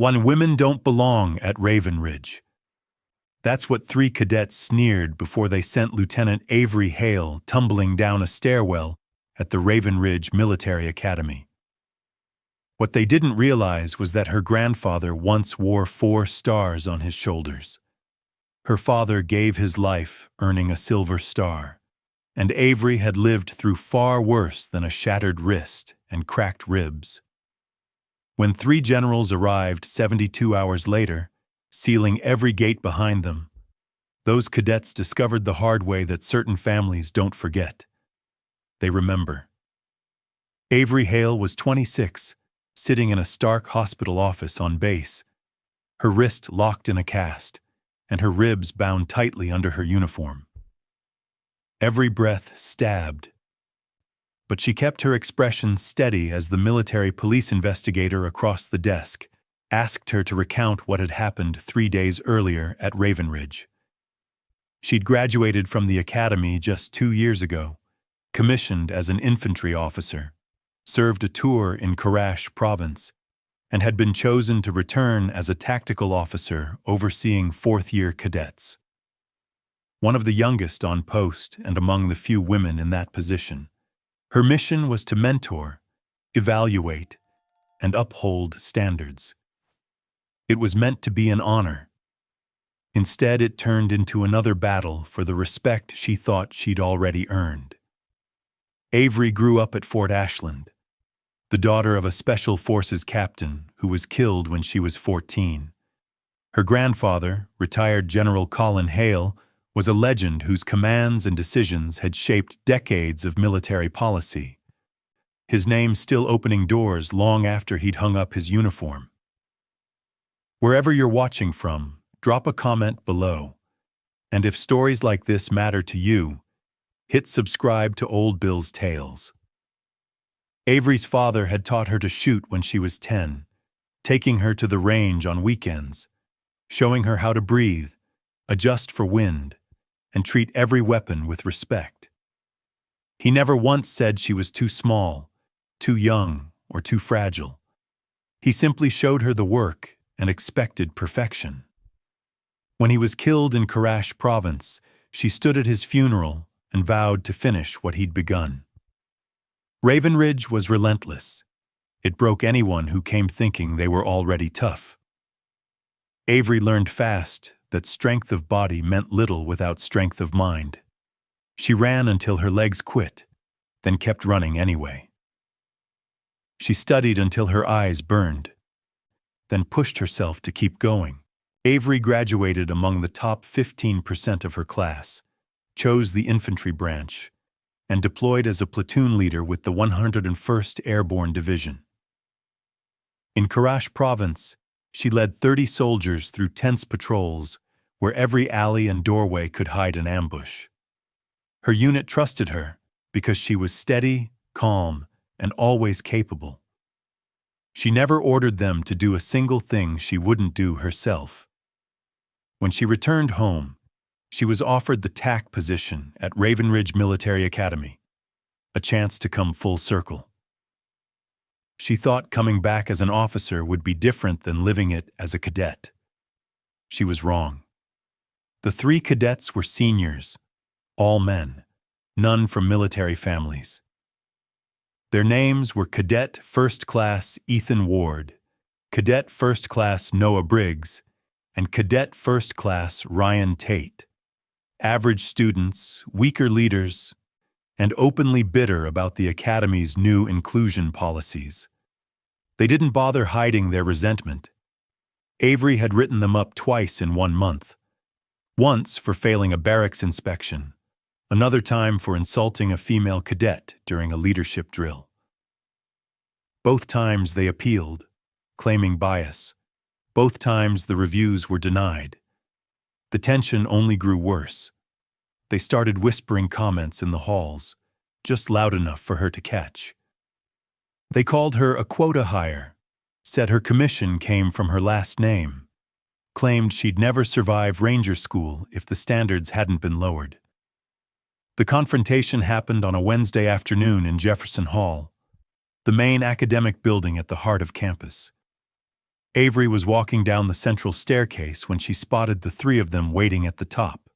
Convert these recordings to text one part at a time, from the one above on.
When women don't belong at Raven Ridge. That's what three cadets sneered before they sent Lieutenant Avery Hale tumbling down a stairwell at the Raven Ridge Military Academy. What they didn't realize was that her grandfather once wore 4 stars on his shoulders. Her father gave his life earning a silver star, and Avery had lived through far worse than a shattered wrist and cracked ribs. When 3 generals arrived 72 hours later, sealing every gate behind them, those cadets discovered the hard way that certain families don't forget. They remember. Avery Hale was 26, sitting in a stark hospital office on base, her wrist locked in a cast, and her ribs bound tightly under her uniform. Every breath stabbed, but she kept her expression steady as the military police investigator across the desk asked her to recount what had happened 3 days earlier at Raven Ridge. She'd graduated from the academy just 2 years ago, commissioned as an infantry officer, served a tour in Karash province, and had been chosen to return as a tactical officer overseeing 4th-year cadets. One of the youngest on post and among the few women in that position, her mission was to mentor, evaluate, and uphold standards. It was meant to be an honor. Instead, it turned into another battle for the respect she thought she'd already earned. Avery grew up at Fort Ashland, the daughter of a Special Forces captain who was killed when she was 14. Her grandfather, retired General Colin Hale, was a legend whose commands and decisions had shaped decades of military policy, his name still opening doors long after he'd hung up his uniform. Wherever you're watching from, drop a comment below. And if stories like this matter to you, hit subscribe to Old Bill's Tales. Avery's father had taught her to shoot when she was 10, taking her to the range on weekends, showing her how to breathe, adjust for wind, and treat every weapon with respect. He never once said she was too small, too young, or too fragile. He simply showed her the work and expected perfection. When he was killed in Karash province, she stood at his funeral and vowed to finish what he'd begun. Raven Ridge was relentless. It broke anyone who came thinking they were already tough. Avery learned fast that strength of body meant little without strength of mind. She ran until her legs quit, then kept running anyway. She studied until her eyes burned, then pushed herself to keep going. Avery graduated among the top 15% of her class, chose the infantry branch, and deployed as a platoon leader with the 101st Airborne Division. In Karash province, she led 30 soldiers through tense patrols where every alley and doorway could hide an ambush. Her unit trusted her because she was steady, calm, and always capable. She never ordered them to do a single thing she wouldn't do herself. When she returned home, she was offered the TAC position at Raven Ridge Military Academy, a chance to come full circle. She thought coming back as an officer would be different than living it as a cadet. She was wrong. The 3 cadets were seniors, all men, none from military families. Their names were Cadet First Class Ethan Ward, Cadet First Class Noah Briggs, and Cadet First Class Ryan Tate. Average students, weaker leaders, and openly bitter about the Academy's new inclusion policies. They didn't bother hiding their resentment. Avery had written them up twice in 1 month. Once for failing a barracks inspection, another time for insulting a female cadet during a leadership drill. Both times they appealed, claiming bias. Both times the reviews were denied. The tension only grew worse. They started whispering comments in the halls, just loud enough for her to catch. They called her a quota hire, said her commission came from her last name, claimed she'd never survive Ranger School if the standards hadn't been lowered. The confrontation happened on a Wednesday afternoon in Jefferson Hall, the main academic building at the heart of campus. Avery was walking down the central staircase when she spotted the three of them waiting at the top.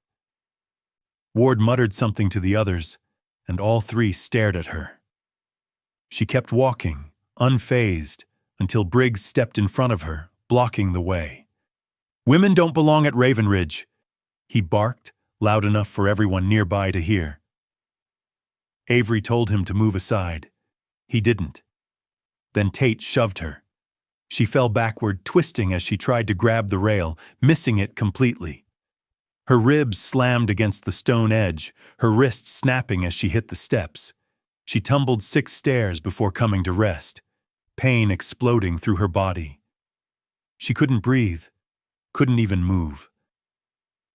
Ward muttered something to the others, and all three stared at her. She kept walking, unfazed, until Briggs stepped in front of her, blocking the way. "Women don't belong at Raven Ridge," he barked, loud enough for everyone nearby to hear. Avery told him to move aside. He didn't. Then Tate shoved her. She fell backward, twisting as she tried to grab the rail, missing it completely. Her ribs slammed against the stone edge, her wrist snapping as she hit the steps. She tumbled 6 stairs before coming to rest, pain exploding through her body. She couldn't breathe, couldn't even move.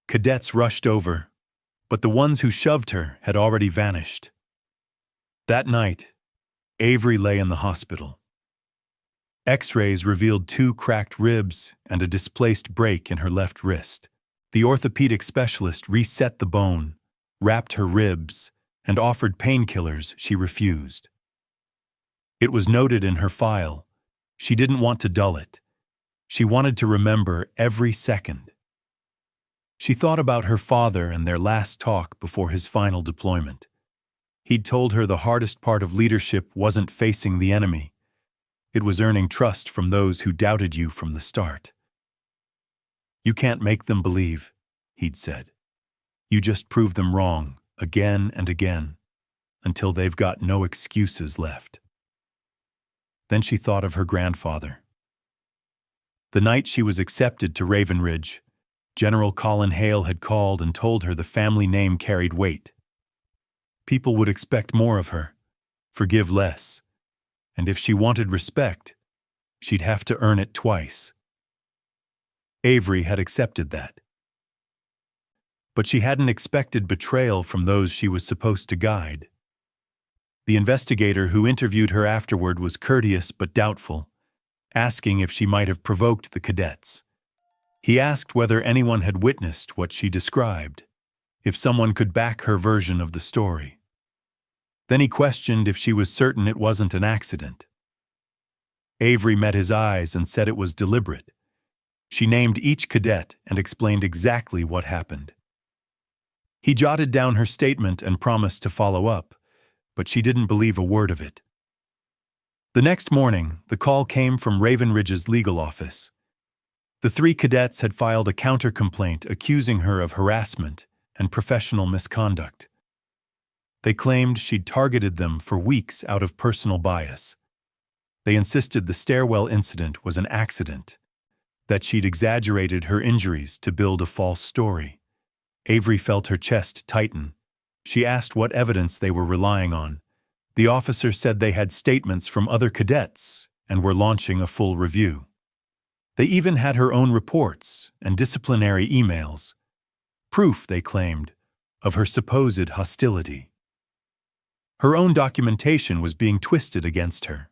Cadets rushed over, but the ones who shoved her had already vanished. That night, Avery lay in the hospital. X-rays revealed 2 cracked ribs and a displaced break in her left wrist. The orthopedic specialist reset the bone, wrapped her ribs, and offered painkillers she refused. It was noted in her file. She didn't want to dull it. She wanted to remember every second. She thought about her father and their last talk before his final deployment. He'd told her the hardest part of leadership wasn't facing the enemy. It was earning trust from those who doubted you from the start. "You can't make them believe," he'd said. "You just prove them wrong again and again, until they've got no excuses left." Then she thought of her grandfather. The night she was accepted to Raven Ridge, General Colin Hale had called and told her the family name carried weight. People would expect more of her, forgive less, and if she wanted respect, she'd have to earn it twice. Avery had accepted that. But she hadn't expected betrayal from those she was supposed to guide. The investigator who interviewed her afterward was courteous but doubtful, asking if she might have provoked the cadets. He asked whether anyone had witnessed what she described, if someone could back her version of the story. Then he questioned if she was certain it wasn't an accident. Avery met his eyes and said it was deliberate. She named each cadet and explained exactly what happened. He jotted down her statement and promised to follow up, but she didn't believe a word of it. The next morning, the call came from Raven Ridge's legal office. The 3 cadets had filed a counter-complaint accusing her of harassment and professional misconduct. They claimed she'd targeted them for weeks out of personal bias. They insisted the stairwell incident was an accident, that she'd exaggerated her injuries to build a false story. Avery felt her chest tighten. She asked what evidence they were relying on. The officer said they had statements from other cadets and were launching a full review. They even had her own reports and disciplinary emails. Proof, they claimed, of her supposed hostility. Her own documentation was being twisted against her.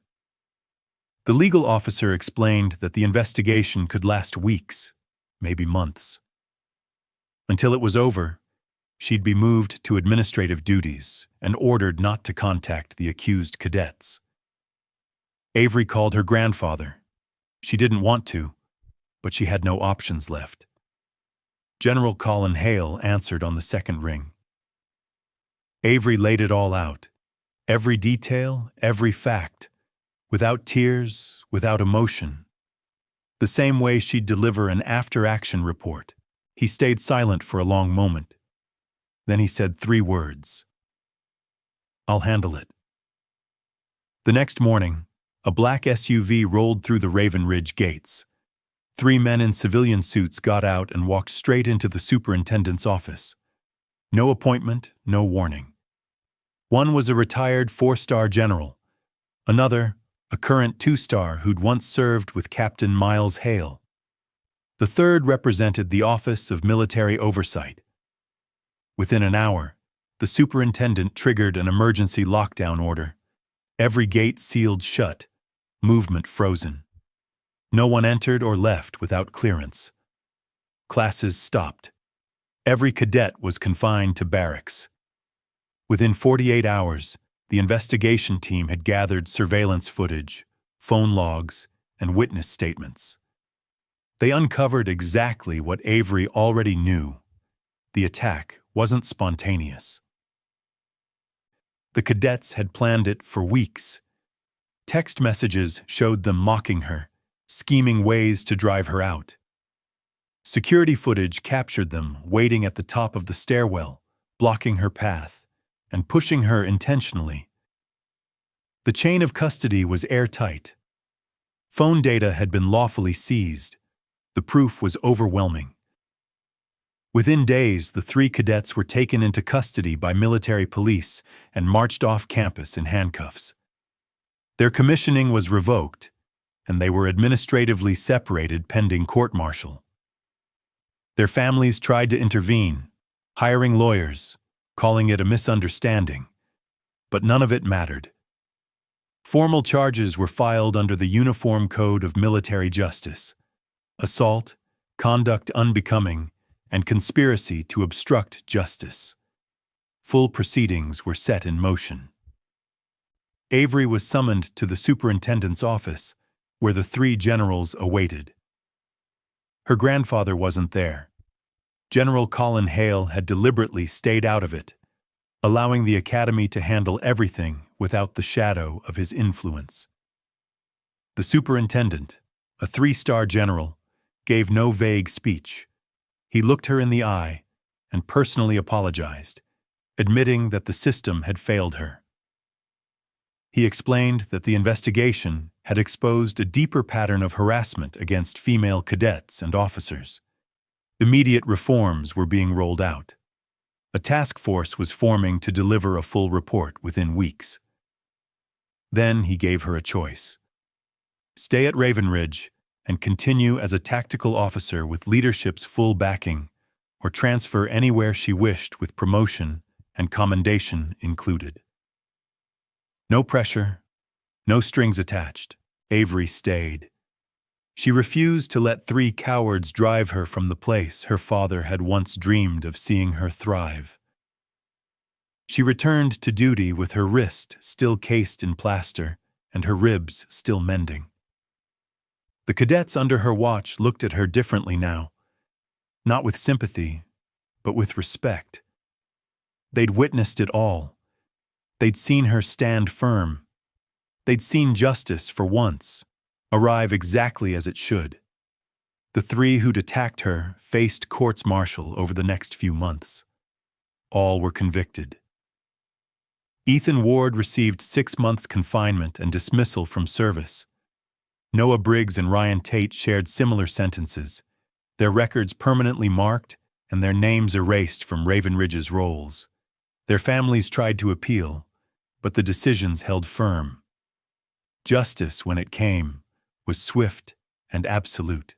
The legal officer explained that the investigation could last weeks, maybe months. Until it was over, she'd be moved to administrative duties and ordered not to contact the accused cadets. Avery called her grandfather. She didn't want to, but she had no options left. General Colin Hale answered on the second ring. Avery laid it all out, every detail, every fact, without tears, without emotion. The same way she'd deliver an after-action report. He stayed silent for a long moment. Then he said 3 words. "I'll handle it." The next morning, a black SUV rolled through the Raven Ridge gates. 3 men in civilian suits got out and walked straight into the superintendent's office. No appointment, no warning. One was a retired 4-star general. Another, a current 2-star who'd once served with Captain Miles Hale. The third represented the Office of Military Oversight. Within an hour, the superintendent triggered an emergency lockdown order. Every gate sealed shut, movement frozen. No one entered or left without clearance. Classes stopped. Every cadet was confined to barracks. Within 48 hours, the investigation team had gathered surveillance footage, phone logs, and witness statements. They uncovered exactly what Avery already knew. The attack wasn't spontaneous. The cadets had planned it for weeks. Text messages showed them mocking her, scheming ways to drive her out. Security footage captured them waiting at the top of the stairwell, blocking her path, and pushing her intentionally. The chain of custody was airtight. Phone data had been lawfully seized. The proof was overwhelming. Within days, the 3 cadets were taken into custody by military police and marched off campus in handcuffs. Their commissioning was revoked, and they were administratively separated pending court-martial. Their families tried to intervene, hiring lawyers, calling it a misunderstanding, but none of it mattered. Formal charges were filed under the Uniform Code of Military Justice: assault, conduct unbecoming, and conspiracy to obstruct justice. Full proceedings were set in motion. Avery was summoned to the superintendent's office, where the 3 generals awaited. Her grandfather wasn't there. General Colin Hale had deliberately stayed out of it, allowing the academy to handle everything without the shadow of his influence. The superintendent, a 3-star general, gave no vague speech. He looked her in the eye and personally apologized, admitting that the system had failed her. He explained that the investigation had exposed a deeper pattern of harassment against female cadets and officers. Immediate reforms were being rolled out. A task force was forming to deliver a full report within weeks. Then he gave her a choice: stay at Raven Ridge and continue as a tactical officer with leadership's full backing, or transfer anywhere she wished with promotion and commendation included. No pressure, no strings attached. Avery stayed. She refused to let 3 cowards drive her from the place her father had once dreamed of seeing her thrive. She returned to duty with her wrist still cased in plaster and her ribs still mending. The cadets under her watch looked at her differently now, not with sympathy, but with respect. They'd witnessed it all. They'd seen her stand firm. They'd seen justice, for once, arrive exactly as it should. The 3 who'd attacked her faced courts-martial over the next few months. All were convicted. Ethan Ward received 6 months confinement and dismissal from service. Noah Briggs and Ryan Tate shared similar sentences, their records permanently marked and their names erased from Raven Ridge's rolls. Their families tried to appeal, but the decisions held firm. Justice, when it came, was swift and absolute.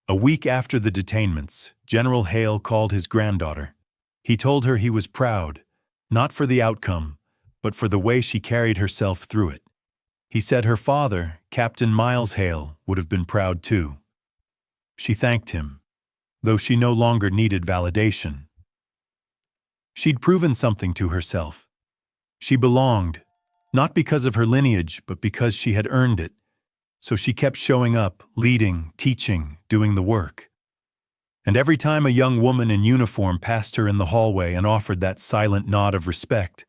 A week after the detainments, General Hale called his granddaughter. He told her he was proud, not for the outcome, but for the way she carried herself through it. He said her father, Captain Miles Hale, would have been proud too. She thanked him, though she no longer needed validation. She'd proven something to herself. She belonged, not because of her lineage, but because she had earned it. So she kept showing up, leading, teaching, doing the work. And every time a young woman in uniform passed her in the hallway and offered that silent nod of respect,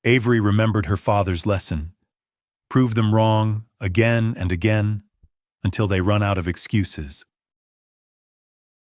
Avery remembered her father's lesson: prove them wrong again and again until they run out of excuses.